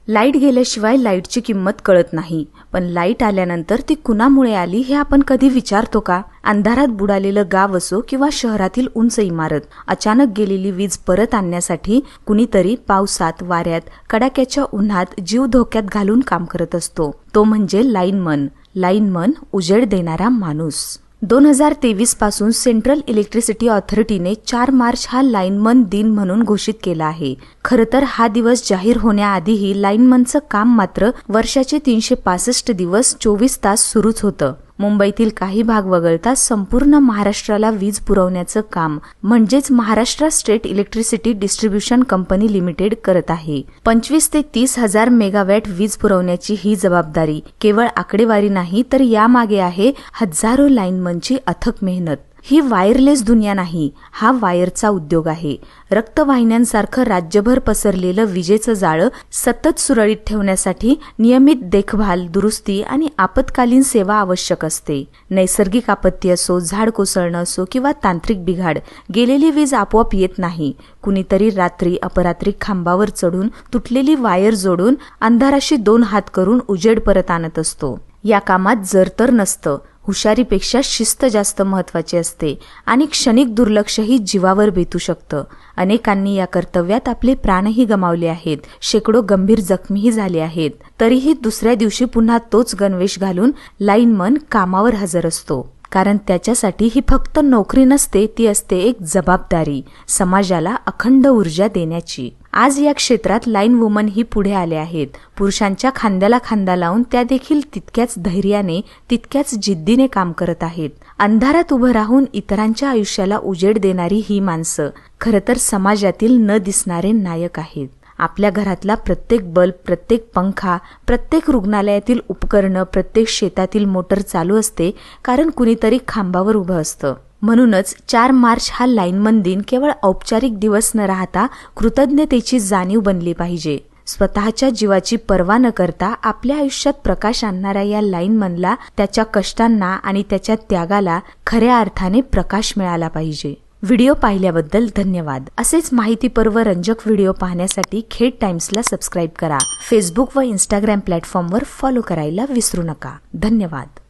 Light गेल्याशिवाय लाईटची किंमत कळत नाही, पण लाईट आल्यानंतर ती कुणामुळे आली हे आपण कधी विचारतो का? अंधारात बुडालेलं गाव असो किंवा शहरातील उंच इमारत, अचानक गेलेली वीज परत आणण्यासाठी कुणीतरी पावसात, वाऱ्यात, कडाक्याच्या उन्हात जीव धोक्यात घालून काम करत असतो. तो म्हणजे लाईनमन. लाईनमन, उजेड देणारा माणूस. 2023 पासून सेंट्रल इलेक्ट्रिसिटी ऑथॉरिटीने 4 मार्च हा लाईनमन दिन म्हणून घोषित केला आहे. खरं तर हा दिवस जाहीर होण्याआधीही लाईनमनचं काम मात्र वर्षाचे 365 दिवस 24 तास सुरूच होतं. मुंबईतील काही भाग वगळता संपूर्ण महाराष्ट्राला वीज पुरवण्याचं काम म्हणजेच Maharashtra state electricity distribution company limited करत आहे. 25 ते 30 हजार मेगावॅट वीज पुरवण्याची ही जबाबदारी केवळ आकडेवारी नाही, तर यामागे आहे हजारो लाईनमनची अथक मेहनत. ही वायरलेस दुनिया नाही, हा वायरचा उद्योग आहे. रक्तवाहिन्यांसारखं राज्यभर पसरलेलं विजेचं जाळं सतत सुरळीत ठेवण्यासाठी नियमित देखभाल, दुरुस्ती आणि आपत्कालीन सेवा आवश्यक असते. नैसर्गिक आपत्ती असो, झाड कोसळणं असो किंवा तांत्रिक बिघाड, गेलेली वीज आपोआप येत नाही. कुणीतरी रात्री अपरात्री खांबावर चढून तुटलेली वायर जोडून अंधाराशी 2 हात करून उजेड परत आणत असतो. या कामात जर तर नसतं. हुशारीपेक्षा शिस्त जास्त महत्वाची असते आणि क्षणिक दुर्लक्षही जीवावर बेतू शकतं. अनेकांनी या कर्तव्यात आपले प्राणही गमावले आहेत, शेकडो गंभीर जखमीही झाले आहेत. तरीही दुसऱ्या दिवशी पुन्हा तोच गणवेश घालून लाईनमन कामावर हजर असतो. कारण त्याच्यासाठी ही फक्त नोकरी नसते, ती असते एक जबाबदारी, समाजाला अखंड ऊर्जा देण्याची. आज या क्षेत्रात लाईन वुमन ही पुढे आले आहेत. पुरुषांच्या खांद्याला खांदा लावून त्या देखील तितक्याच धैर्याने, तितक्याच जिद्दीने काम करत आहेत. अंधारात उभं राहून इतरांच्या आयुष्याला उजेड देणारी ही माणसं खरं तर समाजातील न दिसणारे नायक आहेत. आपल्या घरातला प्रत्येक बल्ब, प्रत्येक पंखा, प्रत्येक रुग्णालयातील उपकरणं, प्रत्येक शेतातील मोटर चालू असते कारण कुणीतरी खांबावर उभं असतं. म्हणूनच 4 मार्च हा लाईनमन दिन केवळ औपचारिक दिवस न राहता कृतज्ञतेची जाणीव बनली पाहिजे. स्वतःच्या जीवाची पर्वा न करता आपल्या आयुष्यात प्रकाश आणणाऱ्या या लाईनमनला, त्याच्या कष्टांना आणि त्याच्या त्यागाला खऱ्या अर्थाने प्रकाश मिळाला पाहिजे. व्हिडिओ पाहिल्याबद्दल धन्यवाद. असेच माहितीपर व रंजक व्हिडिओ पाहण्यासाठी खेड टाइम्सला सबस्क्राईब करा. फेसबुक व इंस्टाग्राम प्लॅटफॉर्मवर फॉलो करायला विसरू नका. धन्यवाद.